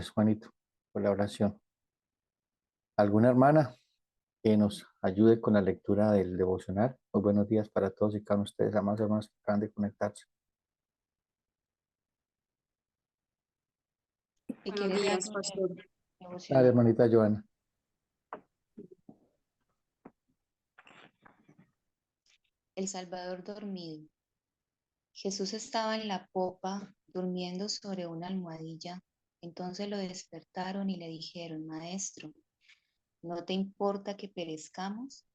Gracias, Juanito, por la oración. ¿Alguna hermana que nos ayude con la lectura del devocional? Muy buenos días para todos y cada uno de ustedes, amados hermanos que acaban de conectarse. Si Buenos quieres días, darnos pastor. el Dale, devocional. hermanita Joana. El Salvador dormido. Jesús estaba en la popa, durmiendo sobre una almohadilla. Entonces lo despertaron y le dijeron: Maestro, ¿no te importa que perezcamos?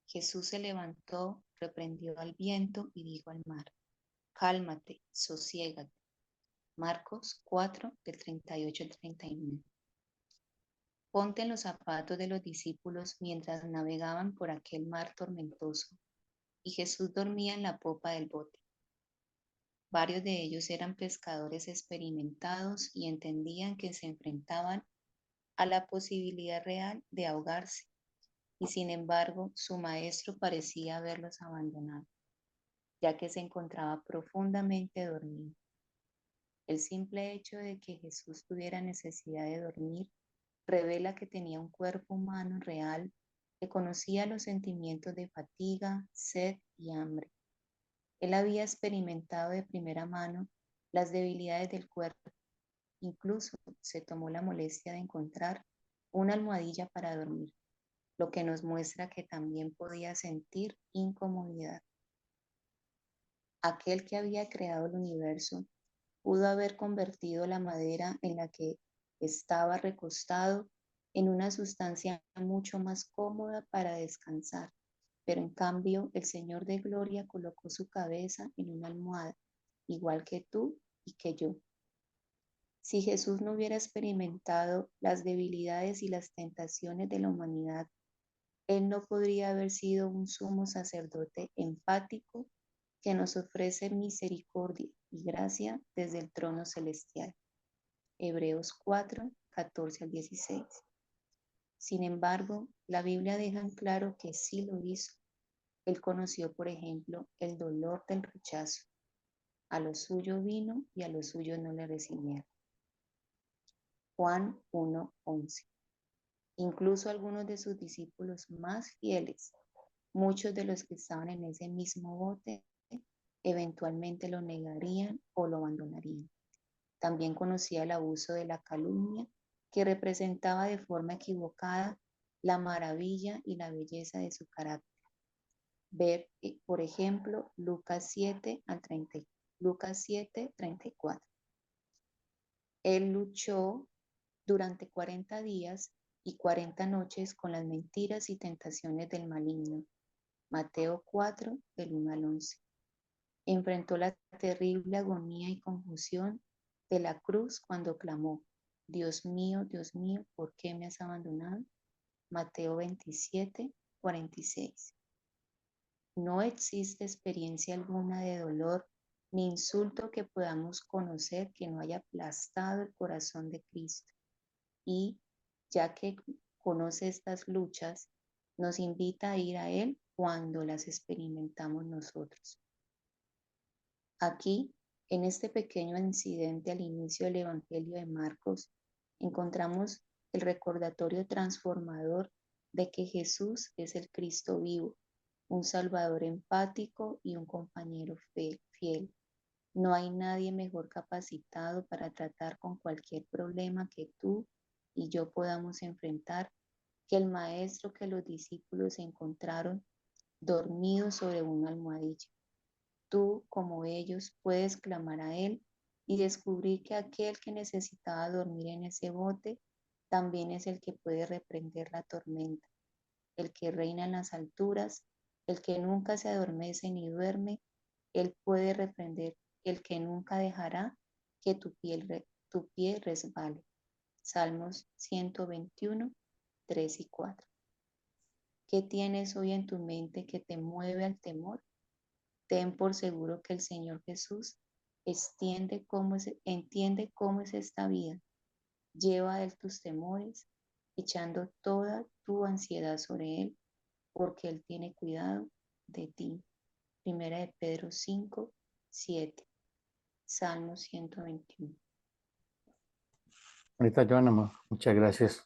Jesús se levantó, reprendió al viento y dijo al mar: Cálmate, sosiégate. Marcos 4, del 38 al 39. Ponte en los zapatos de los discípulos mientras navegaban por aquel mar tormentoso, y Jesús dormía en la popa del bote. Varios de ellos eran pescadores experimentados y entendían que se enfrentaban a la posibilidad real de ahogarse, y sin embargo su maestro parecía haberlos abandonado, ya que se encontraba profundamente dormido. El simple hecho de que Jesús tuviera necesidad de dormir revela que tenía un cuerpo humano real que conocía los sentimientos de fatiga, sed y hambre. Él había experimentado de primera mano las debilidades del cuerpo. Incluso se tomó la molestia de encontrar una almohadilla para dormir, lo que nos muestra que también podía sentir incomodidad. Aquel que había creado el universo pudo haber convertido la madera en la que estaba recostado en una sustancia mucho más cómoda para descansar, pero en cambio el Señor de Gloria colocó su cabeza en una almohada, igual que tú y que yo. Si Jesús no hubiera experimentado las debilidades y las tentaciones de la humanidad, Él no podría haber sido un sumo sacerdote empático que nos ofrece misericordia y gracia desde el trono celestial. Hebreos 4, 14 al 16. Sin embargo, la Biblia deja en claro que sí lo hizo. Él conoció, por ejemplo, el dolor del rechazo. A lo suyo vino y a lo suyo no le recibieron. Juan 1, 11. Incluso algunos de sus discípulos más fieles, muchos de los que estaban en ese mismo bote, eventualmente lo negarían o lo abandonarían. También conocía el abuso de la calumnia, que representaba de forma equivocada la maravilla y la belleza de su carácter. Ver, por ejemplo, Lucas 7, 34. Él luchó durante 40 días y 40 noches con las mentiras y tentaciones del maligno. Mateo 4, del 1 al 11. Enfrentó la terrible agonía y confusión de la cruz cuando clamó: Dios mío, ¿por qué me has abandonado? Mateo 27, 46. No existe experiencia alguna de dolor ni insulto que podamos conocer que no haya aplastado el corazón de Cristo. Y, ya que conoce estas luchas, nos invita a ir a Él cuando las experimentamos nosotros. Aquí, en este pequeño incidente al inicio del Evangelio de Marcos, encontramos el recordatorio transformador de que Jesús es el Cristo vivo, un Salvador empático y un compañero fiel. No hay nadie mejor capacitado para tratar con cualquier problema que tú y yo podamos enfrentar que el Maestro que los discípulos encontraron dormido sobre una almohadilla. Tú, como ellos, puedes clamar a Él y descubrir que aquel que necesitaba dormir en ese bote también es el que puede reprender la tormenta, el que reina en las alturas, el que nunca se adormece ni duerme. Él puede reprender, el que nunca dejará que tu pie resbale. Salmos 121, 3 y 4. ¿Qué tienes hoy en tu mente que te mueve al temor? Ten por seguro que el Señor Jesús entiende cómo es esta vida. Lleva a Él tus temores, echando toda tu ansiedad sobre Él, porque Él tiene cuidado de ti. Primera de Pedro 5, 7. Salmo 121. Ahorita, Joana, muchas gracias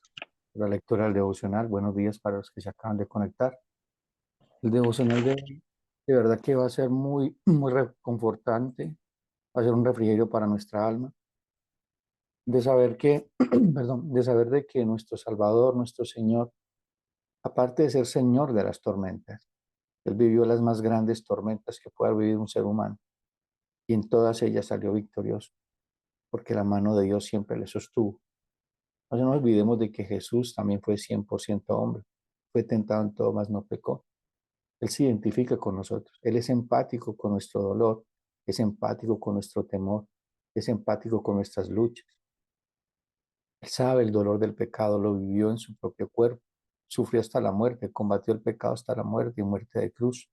por la lectura del devocional. Buenos días para los que se acaban de conectar. El devocional de verdad que va a ser muy, muy reconfortante, va a ser un refrigerio para nuestra alma, de saber que, perdón, de saber de que nuestro Salvador, nuestro Señor, aparte de ser Señor de las tormentas, Él vivió las más grandes tormentas que puede haber vivido un ser humano y en todas ellas salió victorioso, porque la mano de Dios siempre le sostuvo. No nos olvidemos de que Jesús también fue 100% hombre, fue tentado en todo, mas no pecó. Él se identifica con nosotros, Él es empático con nuestro dolor, es empático con nuestro temor, es empático con nuestras luchas. Él sabe el dolor del pecado, lo vivió en su propio cuerpo, sufrió hasta la muerte, combatió el pecado hasta la muerte y muerte de cruz.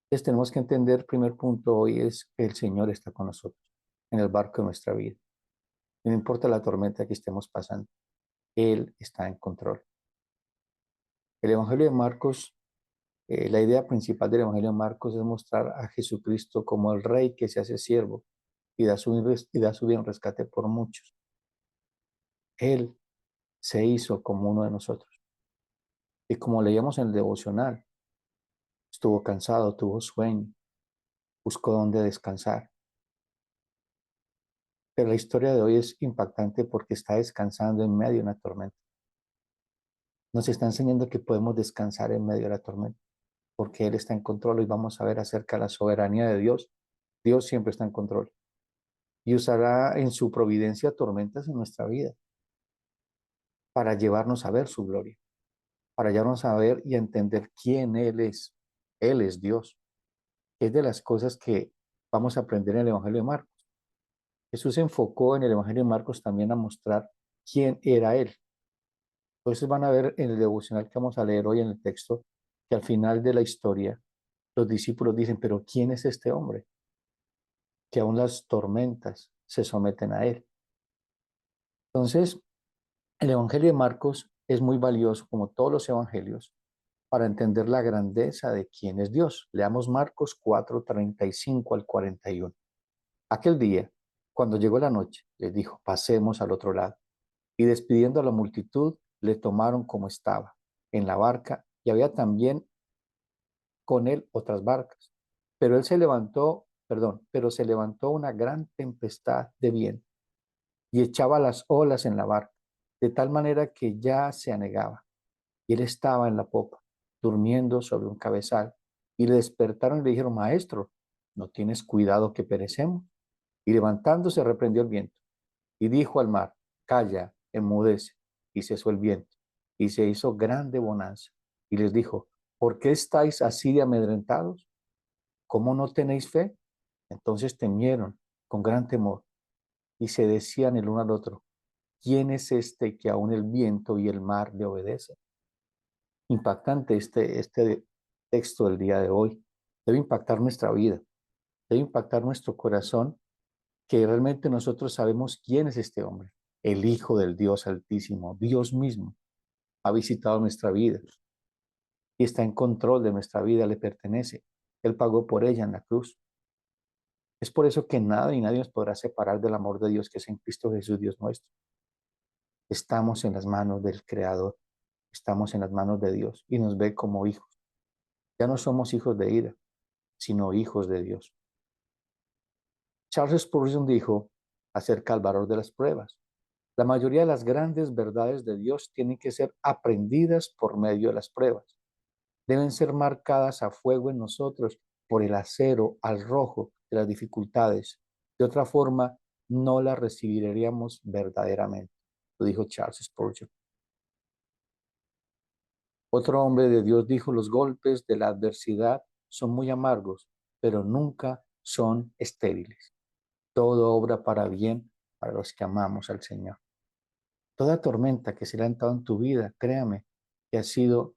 Entonces tenemos que entender, el primer punto hoy es que el Señor está con nosotros en el barco de nuestra vida. No importa la tormenta que estemos pasando, Él está en control. El Evangelio de Marcos, la idea principal del Evangelio de Marcos es mostrar a Jesucristo como el Rey que se hace siervo y da su bien rescate por muchos. Él se hizo como uno de nosotros. Y como leíamos en el devocional, estuvo cansado, tuvo sueño, buscó dónde descansar. Pero la historia de hoy es impactante porque está descansando en medio de una tormenta. Nos está enseñando que podemos descansar en medio de la tormenta, porque Él está en control. Y vamos a ver acerca de la soberanía de Dios. Dios siempre está en control y usará en su providencia tormentas en nuestra vida para llevarnos a ver su gloria, para llevarnos a ver y a entender quién Él es. Él es Dios. Es de las cosas que vamos a aprender en el Evangelio de Marcos. Jesús se enfocó en el Evangelio de Marcos también a mostrar quién era Él. Entonces van a ver en el devocional que vamos a leer hoy en el texto que al final de la historia los discípulos dicen, pero ¿quién es este hombre? Que aún las tormentas se someten a Él. Entonces, el Evangelio de Marcos es muy valioso, como todos los evangelios, para entender la grandeza de quién es Dios. Leamos Marcos 4:35 al 41. Aquel día, cuando llegó la noche, les dijo, pasemos al otro lado. Y despidiendo a la multitud, le tomaron como estaba, en la barca, y había también con él otras barcas. Pero se levantó una gran tempestad de viento y echaba las olas en la barca, de tal manera que ya se anegaba. Y él estaba en la popa, durmiendo sobre un cabezal. Y le despertaron y le dijeron, Maestro, ¿no tienes cuidado que perecemos? Y levantándose reprendió el viento y dijo al mar, Calla, enmudece. Y cesó el viento y se hizo grande bonanza. Y les dijo, ¿por qué estáis así de amedrentados? ¿Cómo no tenéis fe? Entonces temieron con gran temor y se decían el uno al otro, ¿quién es este que aún el viento y el mar le obedecen? Impactante este texto del día de hoy. Debe impactar nuestra vida, debe impactar nuestro corazón, que realmente nosotros sabemos quién es este hombre, el Hijo del Dios Altísimo, Dios mismo ha visitado nuestra vida y está en control de nuestra vida, le pertenece. Él pagó por ella en la cruz. Es por eso que nada y nadie nos podrá separar del amor de Dios que es en Cristo Jesús, Dios nuestro. Estamos en las manos del Creador, estamos en las manos de Dios y nos ve como hijos. Ya no somos hijos de ira, sino hijos de Dios. Charles Spurgeon dijo acerca del valor de las pruebas: la mayoría de las grandes verdades de Dios tienen que ser aprendidas por medio de las pruebas. Deben ser marcadas a fuego en nosotros por el acero al rojo de las dificultades. De otra forma, no las recibiríamos verdaderamente. Lo dijo Charles Spurgeon. Otro hombre de Dios dijo, los golpes de la adversidad son muy amargos, pero nunca son estériles. Todo obra para bien para los que amamos al Señor. Toda tormenta que se le ha entrado en tu vida, créame, que ha sido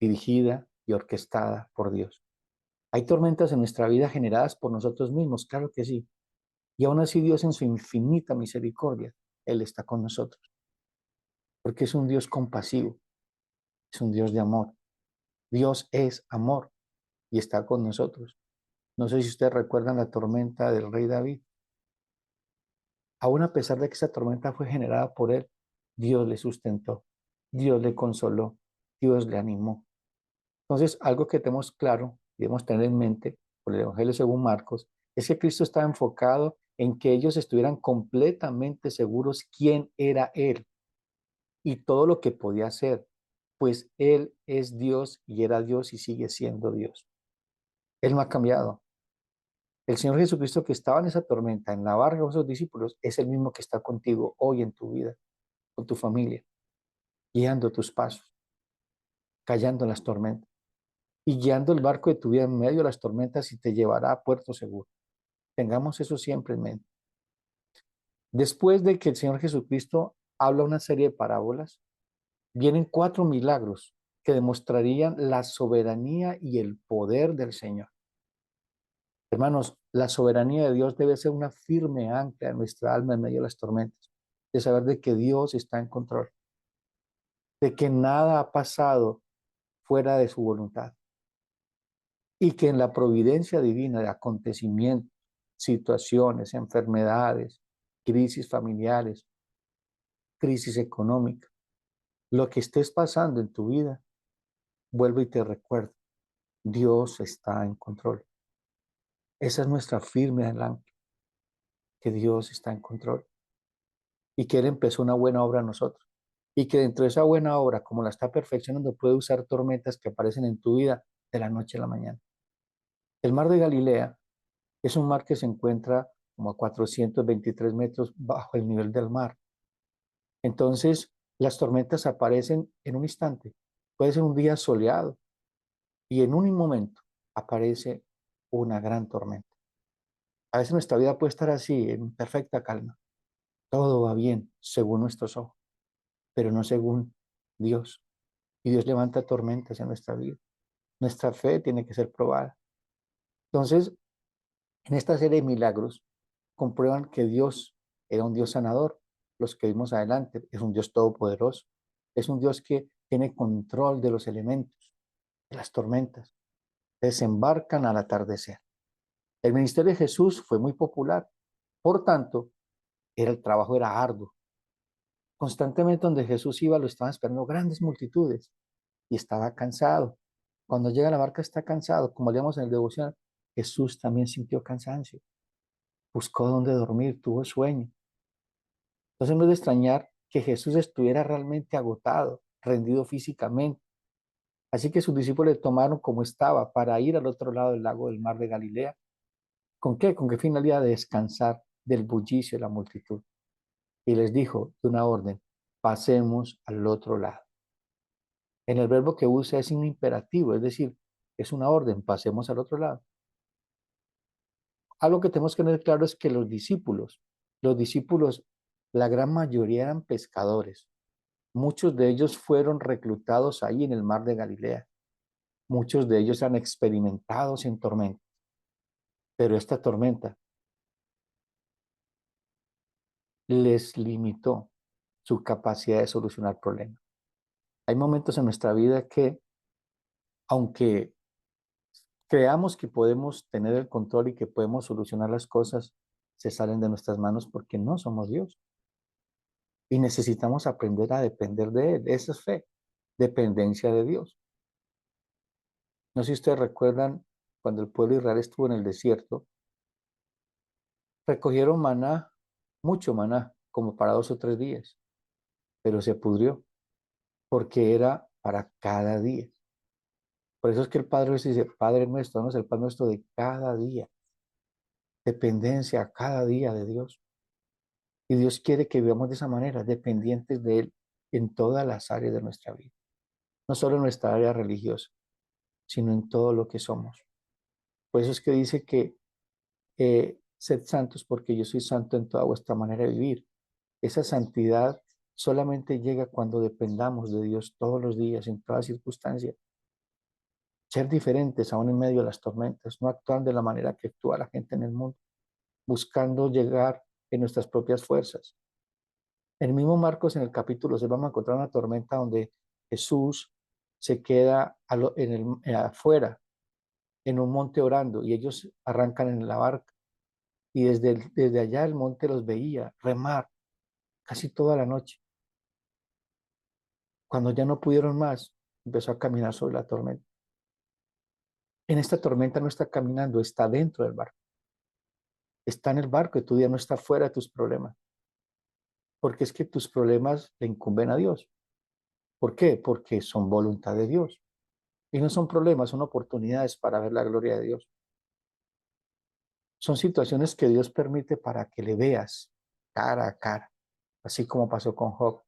dirigida y orquestada por Dios. Hay tormentas en nuestra vida generadas por nosotros mismos, claro que sí. Y aún así Dios en su infinita misericordia, Él está con nosotros. Porque es un Dios compasivo, es un Dios de amor. Dios es amor y está con nosotros. No sé si ustedes recuerdan la tormenta del rey David. Aún a pesar de que esa tormenta fue generada por él, Dios le sustentó, Dios le consoló, Dios le animó. Entonces, algo que tenemos claro y debemos tener en mente por el Evangelio según Marcos, es que Cristo estaba enfocado en que ellos estuvieran completamente seguros quién era Él y todo lo que podía hacer, pues Él es Dios y era Dios y sigue siendo Dios. Él no ha cambiado. El Señor Jesucristo que estaba en esa tormenta, en la barca con sus discípulos, es el mismo que está contigo hoy en tu vida, con tu familia, guiando tus pasos, callando las tormentas y guiando el barco de tu vida en medio de las tormentas y te llevará a puerto seguro. Tengamos eso siempre en mente. Después de que el Señor Jesucristo habla una serie de parábolas, vienen 4 milagros que demostrarían la soberanía y el poder del Señor. Hermanos, la soberanía de Dios debe ser una firme ancla en nuestra alma en medio de las tormentas, de saber de que Dios está en control, de que nada ha pasado fuera de su voluntad y que en la providencia divina de acontecimientos, situaciones, enfermedades, crisis familiares, crisis económica, lo que estés pasando en tu vida, vuelvo y te recuerdo, Dios está en control. Esa es nuestra firme ancla, que Dios está en control y que Él empezó una buena obra en nosotros. Y que dentro de esa buena obra, como la está perfeccionando, puede usar tormentas que aparecen en tu vida de la noche a la mañana. El mar de Galilea es un mar que se encuentra como a 423 metros bajo el nivel del mar. Entonces, las tormentas aparecen en un instante. Puede ser un día soleado y en un momento aparece una gran tormenta. A veces nuestra vida puede estar así, en perfecta calma. Todo va bien según nuestros ojos, pero no según Dios. Y Dios levanta tormentas en nuestra vida. Nuestra fe tiene que ser probada. Entonces, en esta serie de milagros, comprueban que Dios era un Dios sanador. Los que vimos adelante, es un Dios todopoderoso. Es un Dios que tiene control de los elementos, de las tormentas. Desembarcan al atardecer. El ministerio de Jesús fue muy popular. Por tanto, el trabajo era arduo. Constantemente donde Jesús iba lo estaban esperando grandes multitudes y estaba cansado. Cuando llega a la barca está cansado, como leíamos en el devocional, Jesús también sintió cansancio, buscó dónde dormir, tuvo sueño. Entonces no es de extrañar que Jesús estuviera realmente agotado, rendido físicamente. Así que sus discípulos le tomaron como estaba para ir al otro lado del lago del mar de Galilea. ¿Con qué? ¿Con qué finalidad? De descansar del bullicio de la multitud. Y les dijo de una orden, pasemos al otro lado. En el verbo que usa es un imperativo, es decir, es una orden, pasemos al otro lado. Algo que tenemos que tener claro es que los discípulos, la gran mayoría eran pescadores. Muchos de ellos fueron reclutados ahí en el mar de Galilea. Muchos de ellos han experimentados en tormenta. Pero esta tormenta les limitó su capacidad de solucionar problemas. Hay momentos en nuestra vida que, aunque creamos que podemos tener el control y que podemos solucionar las cosas, se salen de nuestras manos porque no somos Dios. Y necesitamos aprender a depender de Él. Esa es fe, dependencia de Dios. No sé si ustedes recuerdan cuando el pueblo de Israel estuvo en el desierto, recogieron maná, mucho maná, como para 2 o 3 días, pero se pudrió porque era para cada día. Por eso es que el Padre dice, Padre nuestro, no es el pan nuestro de cada día, dependencia cada día de Dios. Y Dios quiere que vivamos de esa manera, dependientes de Él en todas las áreas de nuestra vida, no solo en nuestra área religiosa, sino en todo lo que somos. Por eso es que dice que sed santos porque yo soy santo en toda vuestra manera de vivir. Esa santidad solamente llega cuando dependamos de Dios todos los días, en todas circunstancias. Ser diferentes aún en medio de las tormentas, no actuar de la manera que actúa la gente en el mundo, buscando llegar en nuestras propias fuerzas. En el mismo Marcos, en el capítulo 6, vamos a encontrar una tormenta donde Jesús se queda afuera, en un monte orando, y ellos arrancan en la barca y desde allá el monte los veía remar casi toda la noche. Cuando ya no pudieron más, empezó a caminar sobre la tormenta. En esta tormenta no está caminando, está dentro del barco. Está en el barco y tu día no está fuera de tus problemas. Porque es que tus problemas le incumben a Dios. ¿Por qué? Porque son voluntad de Dios. Y no son problemas, son oportunidades para ver la gloria de Dios. Son situaciones que Dios permite para que le veas cara a cara, así como pasó con Job.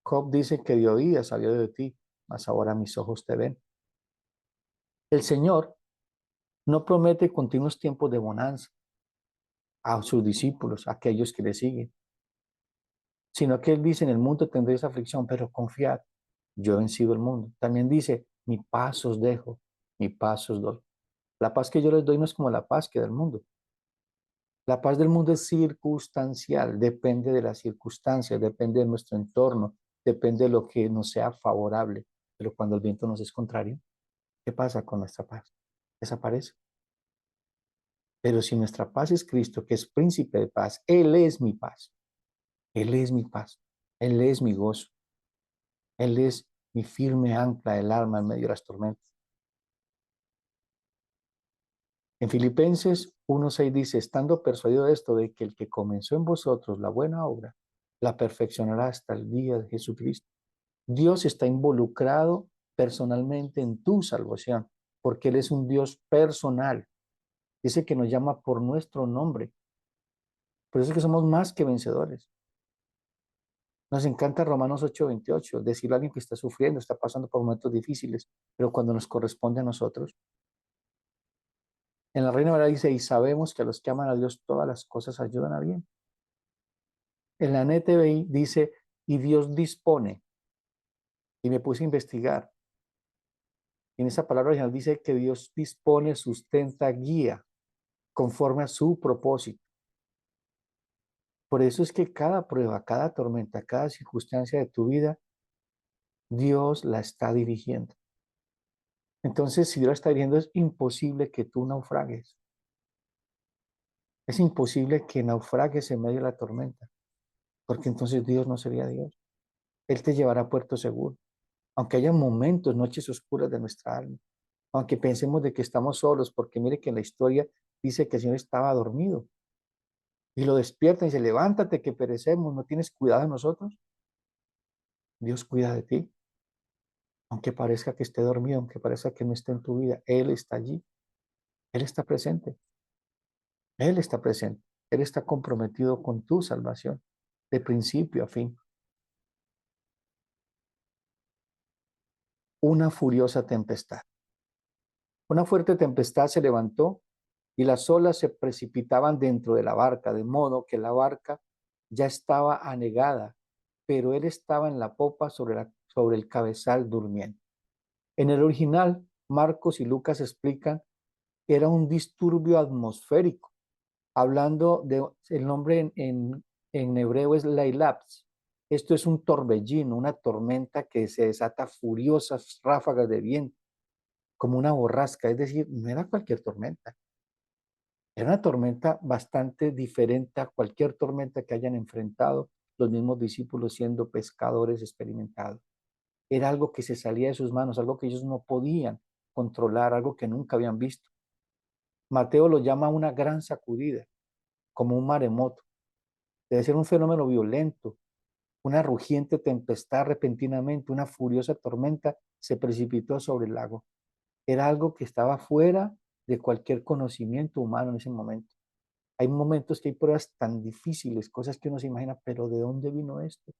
Job dice que de oídas sabía de ti, mas ahora mis ojos te ven. El Señor no promete continuos tiempos de bonanza a sus discípulos, a aquellos que le siguen, sino que Él dice, en el mundo tendréis aflicción, pero confiad, yo he vencido el mundo. También dice, mi paz os dejo, mi paz os doy. La paz que yo les doy no es como la paz que da el mundo. La paz del mundo es circunstancial, depende de las circunstancias, depende de nuestro entorno, depende de lo que nos sea favorable. Pero cuando el viento nos es contrario, ¿qué pasa con nuestra paz? Desaparece. Pero si nuestra paz es Cristo, que es príncipe de paz, Él es mi paz, Él es mi paz, Él es mi gozo, Él es mi firme ancla del alma en medio de las tormentas. En Filipenses 1:6 dice, estando persuadido de esto, de que el que comenzó en vosotros la buena obra, la perfeccionará hasta el día de Jesucristo. Dios está involucrado personalmente en tu salvación, porque Él es un Dios personal. Dice que nos llama por nuestro nombre. Por eso es que somos más que vencedores. Nos encanta Romanos 8:28, decirle a alguien que está sufriendo, está pasando por momentos difíciles, pero cuando nos corresponde a nosotros. En la Reina Valera dice, y sabemos que a los que aman a Dios todas las cosas ayudan a bien. En la NTVI dice, y Dios dispone. Y me puse a investigar. Y en esa palabra original dice que Dios dispone, sustenta, guía, conforme a su propósito. Por eso es que cada prueba, cada tormenta, cada circunstancia de tu vida, Dios la está dirigiendo. Entonces, si Dios la está dirigiendo, es imposible que tú naufragues. Es imposible que naufragues en medio de la tormenta, porque entonces Dios no sería Dios. Él te llevará a puerto seguro. Aunque haya momentos, noches oscuras de nuestra alma, aunque pensemos de que estamos solos, porque mire que en la historia dice que el Señor estaba dormido y lo despierta y dice, levántate que perecemos, ¿no tienes cuidado de nosotros? Dios cuida de ti, aunque parezca que esté dormido, aunque parezca que no esté en tu vida, Él está allí, Él está presente, Él está presente, Él está comprometido con tu salvación, de principio a fin. Una furiosa tempestad. Una fuerte tempestad se levantó y las olas se precipitaban dentro de la barca, de modo que la barca ya estaba anegada, pero él estaba en la popa sobre el cabezal durmiendo. En el original, Marcos y Lucas explican que era un disturbio atmosférico, hablando de, el nombre en hebreo es Lailaps. Esto es un torbellino, una tormenta que se desata furiosas ráfagas de viento, como una borrasca, es decir, no era cualquier tormenta. Era una tormenta bastante diferente a cualquier tormenta que hayan enfrentado los mismos discípulos siendo pescadores experimentados. Era algo que se salía de sus manos, algo que ellos no podían controlar, algo que nunca habían visto. Mateo lo llama una gran sacudida, como un maremoto. Debe ser un fenómeno violento, una rugiente tempestad repentinamente, una furiosa tormenta se precipitó sobre el lago. Era algo que estaba fuera de cualquier conocimiento humano en ese momento. Hay momentos que hay pruebas tan difíciles, cosas que uno se imagina, pero ¿de dónde vino esto?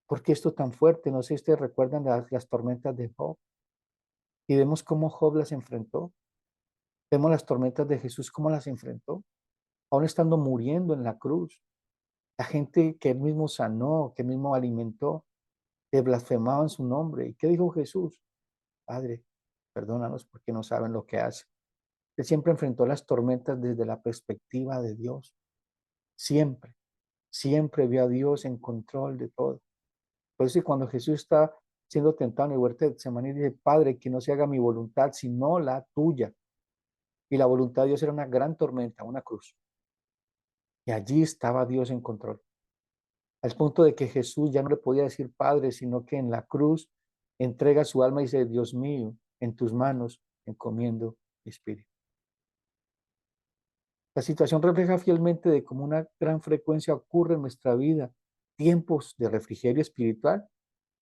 ¿Por qué esto tan fuerte? No sé si ustedes recuerdan las tormentas de Job y vemos cómo Job las enfrentó. Vemos las tormentas de Jesús, cómo las enfrentó, aún estando muriendo en la cruz. La gente que él mismo sanó, que él mismo alimentó, le blasfemaban su nombre. ¿Y qué dijo Jesús? Padre, perdónanos porque no saben lo que hacen. Él siempre enfrentó las tormentas desde la perspectiva de Dios. Siempre, siempre vio a Dios en control de todo. Por eso cuando Jesús está siendo tentado en el huerto de Getsemaní, dice, Padre, que no se haga mi voluntad, sino la tuya. Y la voluntad de Dios era una gran tormenta, una cruz. Y allí estaba Dios en control. Al punto de que Jesús ya no le podía decir Padre, sino que en la cruz entrega su alma y dice, Dios mío, en tus manos encomiendo mi espíritu. La situación refleja fielmente de cómo una gran frecuencia ocurre en nuestra vida, tiempos de refrigerio espiritual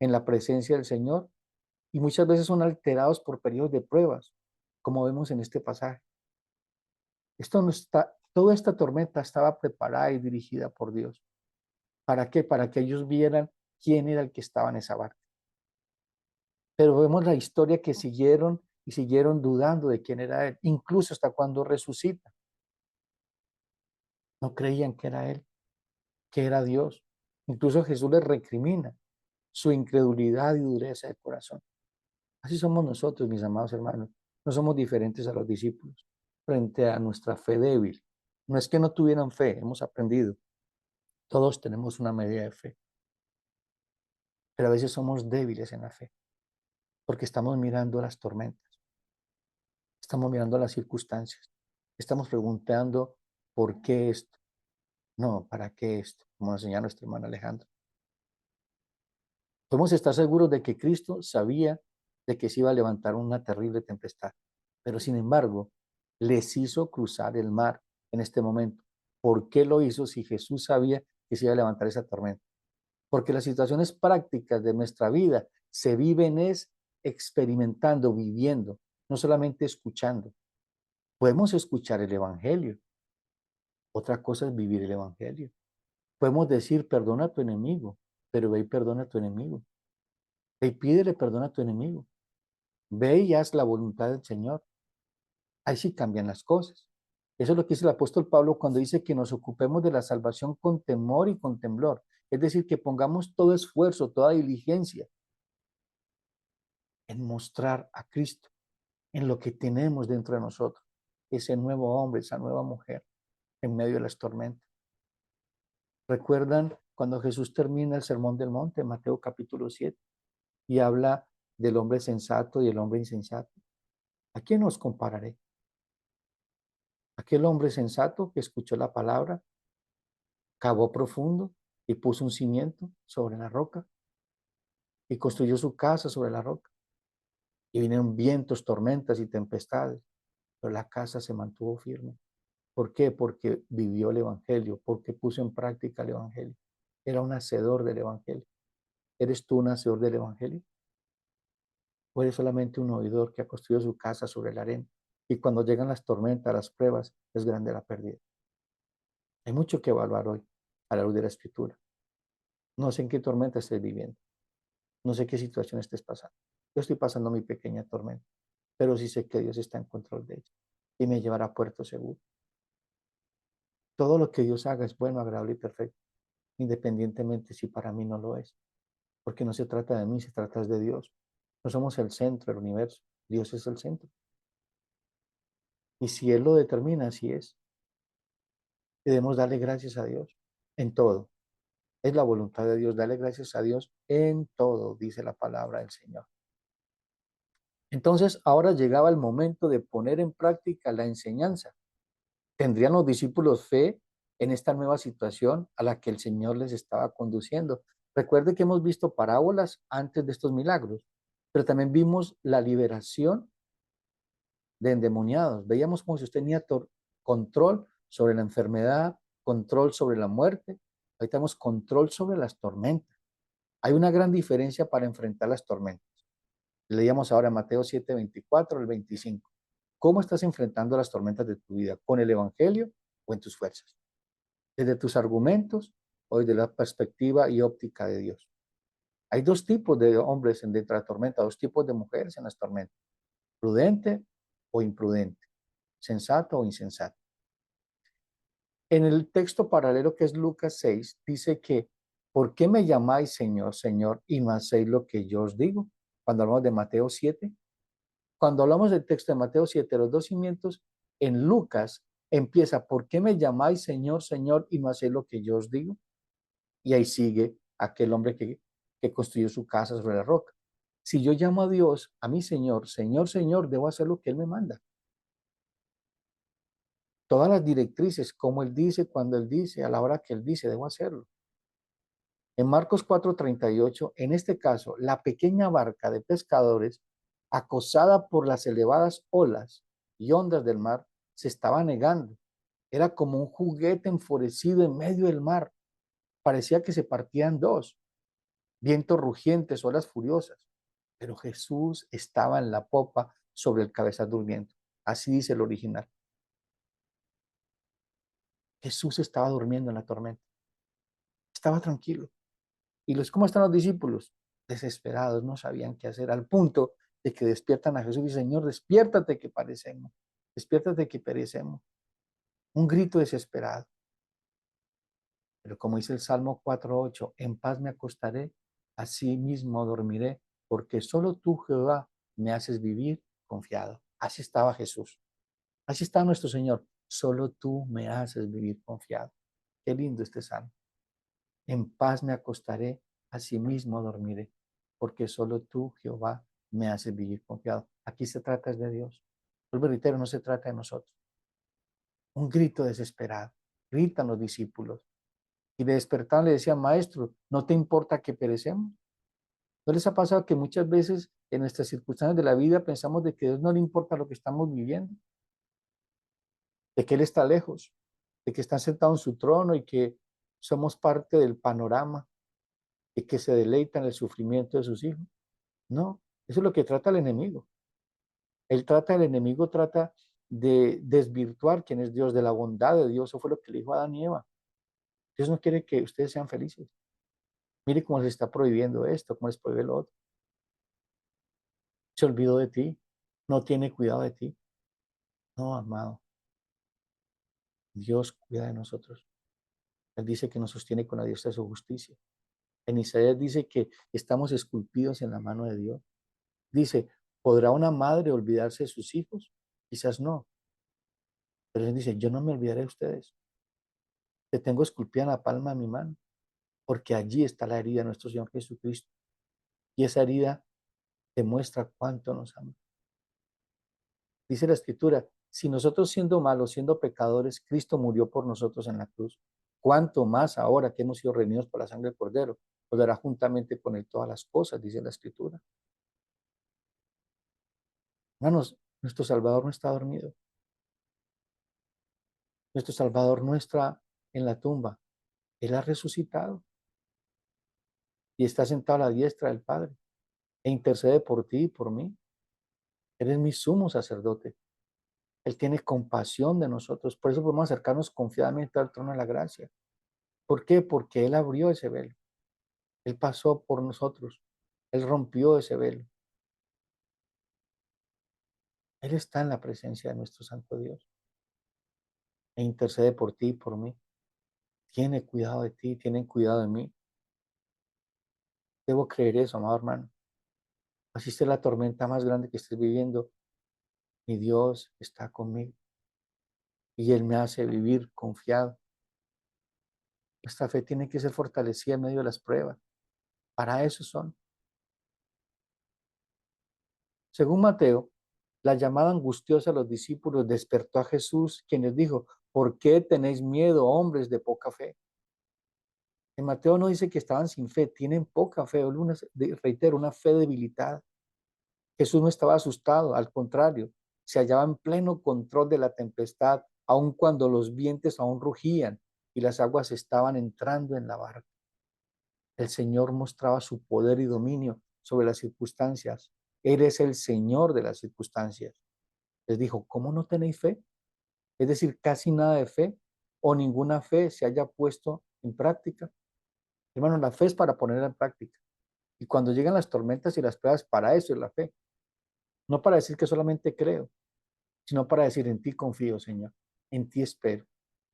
en la presencia del Señor y muchas veces son alterados por periodos de pruebas, como vemos en este pasaje. Esto no está, toda esta tormenta estaba preparada y dirigida por Dios. ¿Para qué? Para que ellos vieran quién era el que estaba en esa barca. Pero vemos la historia que siguieron y siguieron dudando de quién era Él, incluso hasta cuando resucita. No creían que era Él, que era Dios. Incluso Jesús les recrimina su incredulidad y dureza de corazón. Así somos nosotros, mis amados hermanos. No somos diferentes a los discípulos frente a nuestra fe débil. No es que no tuvieran fe, hemos aprendido. Todos tenemos una medida de fe, pero a veces somos débiles en la fe porque estamos mirando las tormentas, estamos mirando las circunstancias, estamos preguntando por qué esto, no, para qué esto, como nos enseña nuestra hermana Alejandra. Podemos estar seguros de que Cristo sabía de que se iba a levantar una terrible tempestad, pero sin embargo, les hizo cruzar el mar en este momento. ¿Por qué lo hizo si Jesús sabía que se iba a levantar esa tormenta? Porque las situaciones prácticas de nuestra vida se viven es experimentando, viviendo, no solamente escuchando. Podemos escuchar el Evangelio, otra cosa es vivir el Evangelio. Podemos decir, perdona a tu enemigo, pero ve y perdona a tu enemigo. Ve y pídele perdón a tu enemigo. Ve y haz la voluntad del Señor. Ahí sí cambian las cosas. Eso es lo que dice el apóstol Pablo cuando dice que nos ocupemos de la salvación con temor y con temblor. Es decir, que pongamos todo esfuerzo, toda diligencia en mostrar a Cristo, en lo que tenemos dentro de nosotros, ese nuevo hombre, esa nueva mujer en medio de las tormentas. ¿Recuerdan cuando Jesús termina el Sermón del Monte, Mateo capítulo 7, y habla del hombre sensato y el hombre insensato? ¿A quién os compararé? Aquel hombre sensato que escuchó la palabra, cavó profundo y puso un cimiento sobre la roca y construyó su casa sobre la roca. Y vinieron vientos, tormentas y tempestades, pero la casa se mantuvo firme. ¿Por qué? Porque vivió el Evangelio, porque puso en práctica el Evangelio. Era un hacedor del Evangelio. ¿Eres tú un hacedor del Evangelio? ¿O eres solamente un oidor que ha construido su casa sobre la arena? Y cuando llegan las tormentas, las pruebas, es grande la pérdida. Hay mucho que evaluar hoy a la luz de la Escritura. No sé en qué tormenta estés viviendo. No sé qué situación estés pasando. Yo estoy pasando mi pequeña tormenta, pero sí sé que Dios está en control de ella y me llevará a puerto seguro. Todo lo que Dios haga es bueno, agradable y perfecto, independientemente si para mí no lo es, porque no se trata de mí, se trata de Dios. No somos el centro del universo, Dios es el centro. Y si Él lo determina, así es. Debemos darle gracias a Dios en todo. Es la voluntad de Dios, darle gracias a Dios en todo, dice la palabra del Señor. Entonces, ahora llegaba el momento de poner en práctica la enseñanza. ¿Tendrían los discípulos fe en esta nueva situación a la que el Señor les estaba conduciendo? Recuerde que hemos visto parábolas antes de estos milagros, pero también vimos la liberación de endemoniados. Veíamos como si usted tenía control sobre la enfermedad, control sobre la muerte. Ahí tenemos control sobre las tormentas. Hay una gran diferencia para enfrentar las tormentas. Leíamos ahora Mateo 7, 24 al 25. ¿Cómo estás enfrentando las tormentas de tu vida? ¿Con el Evangelio o en tus fuerzas? ¿Desde tus argumentos o desde la perspectiva y óptica de Dios? Hay dos tipos de hombres dentro de la tormenta, dos tipos de mujeres en las tormentas. Prudente o imprudente. Sensato o insensato. En el texto paralelo que es Lucas 6, dice que, ¿por qué me llamáis Señor, Señor, y no hacéis lo que yo os digo? Cuando hablamos de Mateo 7, cuando hablamos del texto de Mateo 7, los dos cimientos, en Lucas empieza, ¿por qué me llamáis Señor, Señor, y no hacéis lo que yo os digo? Y ahí sigue aquel hombre que construyó su casa sobre la roca. Si yo llamo a Dios, a mi Señor, Señor, Señor, debo hacer lo que Él me manda. todas las directrices, como Él dice, cuando Él dice, a la hora que Él dice, debo hacerlo. En Marcos 4:38, en este caso, la pequeña barca de pescadores, acosada por las elevadas olas y ondas del mar, se estaba negando. Era como un juguete enfurecido en medio del mar. Parecía que se partía en dos, vientos rugientes, olas furiosas. Pero Jesús estaba en la popa sobre el cabezal durmiendo. Así dice el original. Jesús estaba durmiendo en la tormenta. Estaba tranquilo. ¿Y cómo están los discípulos? Desesperados, no sabían qué hacer, al punto de que despiertan a Jesús y Señor, despiértate que parecemos, despiértate que perecemos. Un grito desesperado. Pero como dice el Salmo 4:8, en paz me acostaré, así mismo dormiré, porque solo tú, Jehová, me haces vivir confiado. Así estaba Jesús. Así está nuestro Señor. Solo tú me haces vivir confiado. Qué lindo este salmo. En paz me acostaré, asimismo dormiré, porque solo tú, Jehová, me haces vivir confiado. Aquí se trata de Dios. Vuelvo y reitero, no se trata de nosotros. Un grito desesperado. Gritan los discípulos. Y de despertar le decían, maestro, ¿no te importa que perecemos? ¿No les ha pasado que muchas veces en nuestras circunstancias de la vida pensamos de que a Dios no le importa lo que estamos viviendo? De que Él está lejos, de que está sentado en su trono y que somos parte del panorama y que se deleita en el sufrimiento de sus hijos. No, eso es lo que trata el enemigo. El enemigo trata de desvirtuar quién es Dios, de la bondad de Dios. Eso fue lo que le dijo a Adán y Eva. Dios no quiere que ustedes sean felices. Mire cómo les está prohibiendo esto, cómo les prohíbe lo otro. Se olvidó de ti, no tiene cuidado de ti. No, amado, Dios cuida de nosotros. Él dice que nos sostiene con la diestra de su justicia. En Isaías dice que estamos esculpidos en la mano de Dios. Dice, ¿podrá una madre olvidarse de sus hijos? Quizás no, pero él dice, yo no me olvidaré de ustedes. Te tengo esculpida en la palma de mi mano, porque allí está la herida de nuestro Señor Jesucristo. Y esa herida demuestra cuánto nos ama. Dice la Escritura, si nosotros siendo malos, siendo pecadores, Cristo murió por nosotros en la cruz, cuánto más ahora que hemos sido redimidos por la sangre del Cordero, nos dará juntamente con él todas las cosas, dice la Escritura. Hermanos, nuestro Salvador no está dormido. Nuestro Salvador no está en la tumba. Él ha resucitado y está sentado a la diestra del Padre e intercede por ti y por mí. Él es mi sumo sacerdote. Él tiene compasión de nosotros. Por eso podemos acercarnos confiadamente al trono de la gracia. ¿Por qué? Porque Él abrió ese velo. Él pasó por nosotros. Él rompió ese velo. Él está en la presencia de nuestro Santo Dios e intercede por ti y por mí. Tiene cuidado de ti, tiene cuidado de mí. Debo creer eso, amado hermano. Así esté la tormenta más grande que estés viviendo. Mi Dios está conmigo y Él me hace vivir confiado. Esta fe tiene que ser fortalecida en medio de las pruebas. Para eso son. Según Mateo, la llamada angustiosa a los discípulos despertó a Jesús, quien les dijo, ¿por qué tenéis miedo, hombres de poca fe? En Mateo no dice que estaban sin fe, tienen poca fe, reitero, una fe debilitada. Jesús no estaba asustado, al contrario, se hallaba en pleno control de la tempestad, aun cuando los vientos aún rugían y las aguas estaban entrando en la barca. El Señor mostraba su poder y dominio sobre las circunstancias. Él es el Señor de las circunstancias. Les dijo, ¿cómo no tenéis fe? Es decir, casi nada de fe o ninguna fe se haya puesto en práctica. Hermano, la fe es para ponerla en práctica. Y cuando llegan las tormentas y las pruebas, para eso es la fe. No para decir que solamente creo, sino para decir, en ti confío, Señor. En ti espero.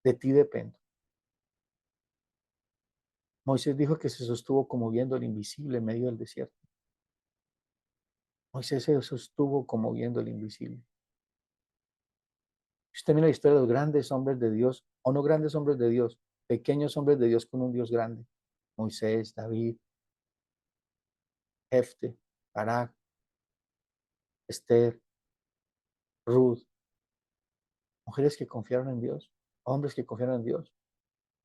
De ti dependo. Moisés dijo que se sostuvo como viendo el invisible en medio del desierto. Moisés se sostuvo como viendo el invisible. Si usted mira la historia de los grandes hombres de Dios, o no grandes hombres de Dios, pequeños hombres de Dios con un Dios grande. Moisés, David, Jefte, Barak, Esther, Ruth, mujeres que confiaron en Dios, hombres que confiaron en Dios.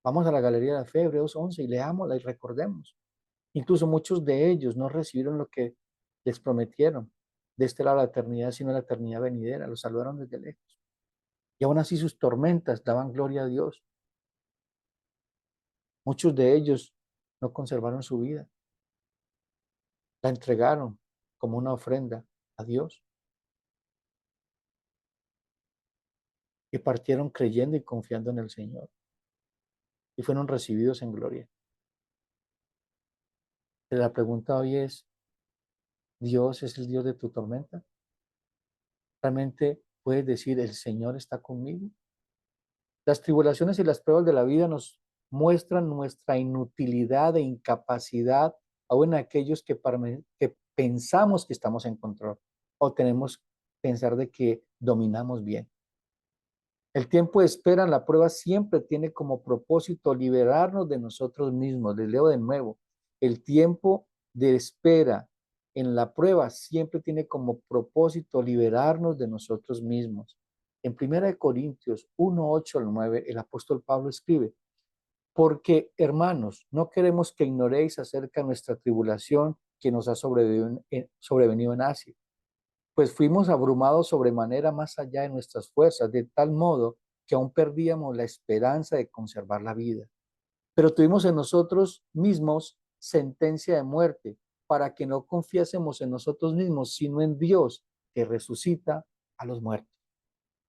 Vamos a la Galería de la Fe, Hebreos 11, y leámosla y recordemos. Incluso muchos de ellos no recibieron lo que les prometieron de este lado de la eternidad, sino la eternidad venidera. Los saludaron desde lejos. Y aún así sus tormentas daban gloria a Dios. Muchos de ellos no conservaron su vida. La entregaron como una ofrenda a Dios y partieron creyendo y confiando en el Señor y fueron recibidos en gloria. Pero la pregunta hoy es, ¿Dios es el Dios de tu tormenta? ¿Realmente puedes decir, el Señor está conmigo? Las tribulaciones y las pruebas de la vida nos muestran nuestra inutilidad e incapacidad, aún en aquellos que pensamos que estamos en control o tenemos que pensar de que dominamos bien. El tiempo de espera en la prueba siempre tiene como propósito liberarnos de nosotros mismos. Les leo de nuevo. El tiempo de espera en la prueba siempre tiene como propósito liberarnos de nosotros mismos. En 1 Corintios 1, 8 al 9, el apóstol Pablo escribe, porque hermanos, no queremos que ignoréis acerca de nuestra tribulación que nos ha sobrevenido en Asia, pues fuimos abrumados sobremanera más allá de nuestras fuerzas, de tal modo que aún perdíamos la esperanza de conservar la vida. Pero tuvimos en nosotros mismos sentencia de muerte, para que no confiásemos en nosotros mismos, sino en Dios, que resucita a los muertos.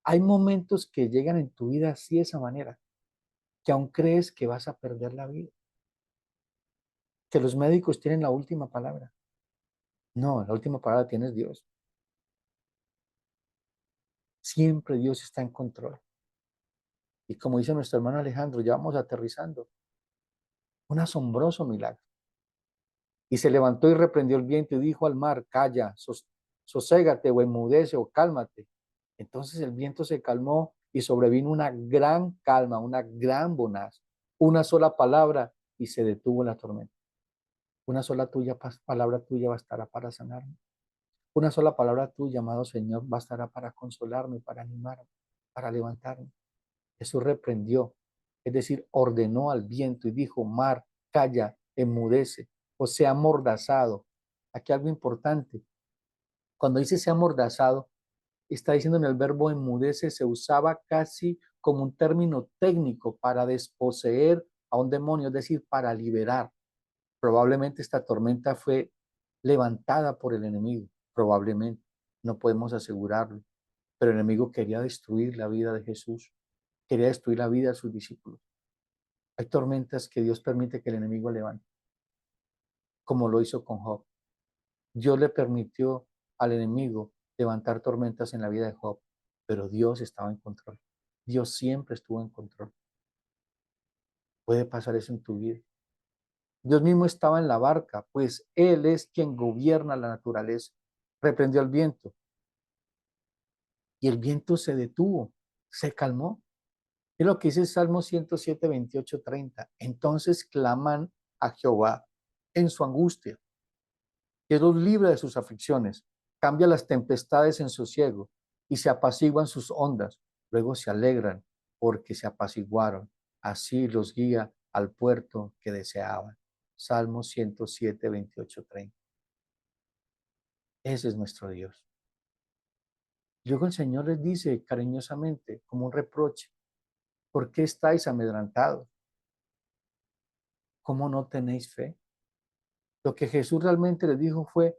Hay momentos que llegan en tu vida así de esa manera, que aún crees que vas a perder la vida, que los médicos tienen la última palabra. No, la última palabra tienes Dios. Siempre Dios está en control. Y como dice nuestro hermano Alejandro, ya vamos aterrizando. Un asombroso milagro. Y se levantó y reprendió el viento y dijo al mar, calla, soségate o enmudece o cálmate. Entonces el viento se calmó y sobrevino una gran calma, una gran bonanza. Una sola palabra y se detuvo la tormenta. Una sola palabra tuya bastará para sanarme. Una sola palabra tuya, amado Señor, bastará para consolarme, para animarme, para levantarme. Jesús reprendió, es decir, ordenó al viento y dijo, mar, calla, enmudece, o sea, amordazado. Aquí algo importante. Cuando dice sea amordazado, está diciendo en el verbo enmudece, se usaba casi como un término técnico para desposeer a un demonio, es decir, para liberar. Probablemente esta tormenta fue levantada por el enemigo, probablemente, no podemos asegurarlo, pero el enemigo quería destruir la vida de Jesús, quería destruir la vida de sus discípulos. Hay tormentas que Dios permite que el enemigo levante, como lo hizo con Job. Dios le permitió al enemigo levantar tormentas en la vida de Job, pero Dios estaba en control. Dios siempre estuvo en control. Puede pasar eso en tu vida. Dios mismo estaba en la barca, pues Él es quien gobierna la naturaleza. Reprendió al viento y el viento se detuvo, se calmó. Es lo que dice el Salmo 107, 28, 30. Entonces claman a Jehová en su angustia, que los libra de sus aflicciones, cambia las tempestades en sosiego y se apaciguan sus ondas. Luego se alegran porque se apaciguaron. Así los guía al puerto que deseaban. Salmo 107, 28, 30. Ese es nuestro Dios. Luego el Señor les dice cariñosamente, como un reproche, ¿por qué estáis amedrantados? ¿Cómo no tenéis fe? Lo que Jesús realmente les dijo fue,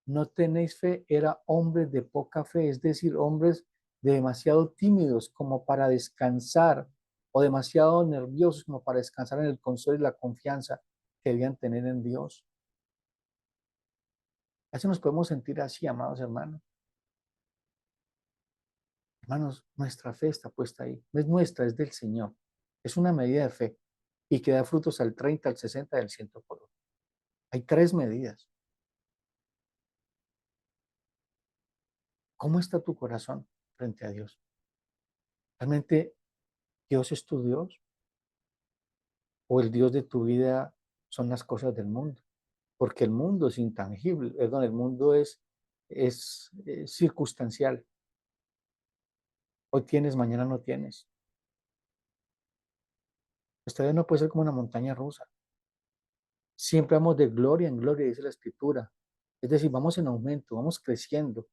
no tenéis fe, era hombres de poca fe, es decir, hombres demasiado tímidos como para descansar o demasiado nerviosos como para descansar en el consuelo y la confianza que debían tener en Dios. Así nos podemos sentir así, amados hermanos. Hermanos, nuestra fe está puesta ahí. No es nuestra, es del Señor. Es una medida de fe y que da frutos al 30, al 60, al 100 por uno. Hay tres medidas. ¿Cómo está tu corazón frente a Dios? ¿Realmente Dios es tu Dios? ¿O el Dios de tu vida son las cosas del mundo? Porque el mundo es intangible, perdón, el mundo es circunstancial. Hoy tienes, mañana no tienes. Esta vida no puede ser como una montaña rusa. Siempre vamos de gloria en gloria, dice la Escritura. Es decir, vamos en aumento, vamos creciendo.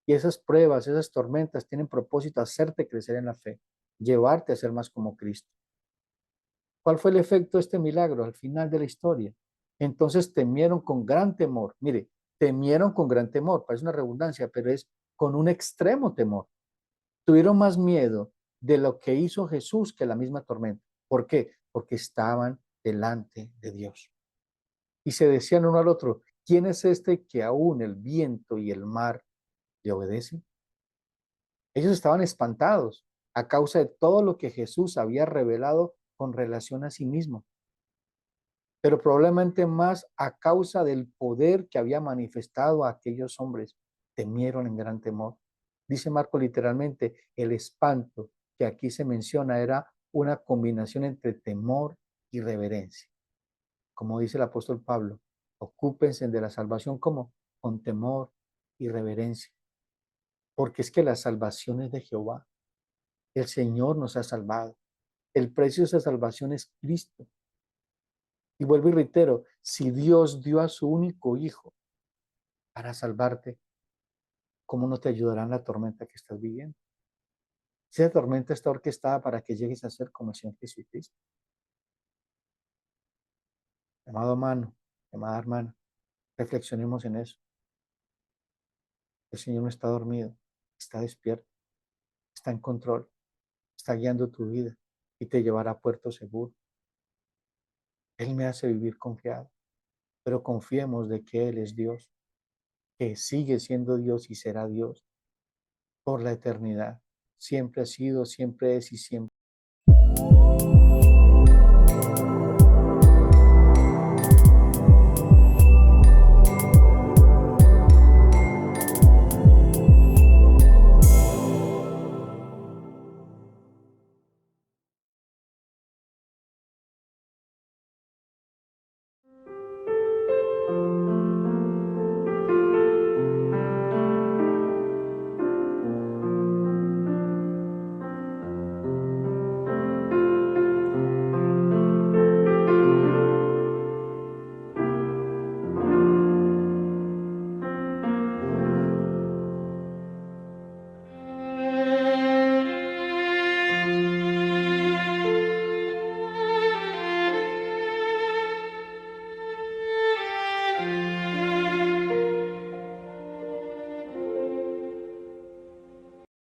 Y esas pruebas, esas tormentas tienen propósito hacerte crecer en la fe, llevarte a ser más como Cristo. ¿Cuál fue el efecto de este milagro al final de la historia? Entonces temieron con gran temor. Mire, temieron con gran temor, parece una redundancia, pero es con un extremo temor. Tuvieron más miedo de lo que hizo Jesús que la misma tormenta. ¿Por qué? Porque estaban delante de Dios. Y se decían uno al otro, ¿quién es este que aún el viento y el mar le obedecen? Ellos estaban espantados a causa de todo lo que Jesús había revelado con relación a sí mismo, pero probablemente más a causa del poder que había manifestado a aquellos hombres. Temieron en gran temor. Dice Marco literalmente, el espanto que aquí se menciona era una combinación entre temor y reverencia. Como dice el apóstol Pablo, ocúpense de la salvación como con temor y reverencia, porque es que la salvación es de Jehová. El Señor nos ha salvado. El precio de esa salvación es Cristo. Y vuelvo y reitero, si Dios dio a su único hijo para salvarte, ¿cómo no te ayudará en la tormenta que estás viviendo? Si esa tormenta está orquestada para que llegues a ser como el Señor Jesucristo. Amado hermano, amada hermana, reflexionemos en eso. El Señor no está dormido, está despierto, está en control, está guiando tu vida y te llevará a puerto seguro. Él me hace vivir confiado, pero confiemos de que Él es Dios, que sigue siendo Dios y será Dios por la eternidad. Siempre ha sido, siempre es y siempre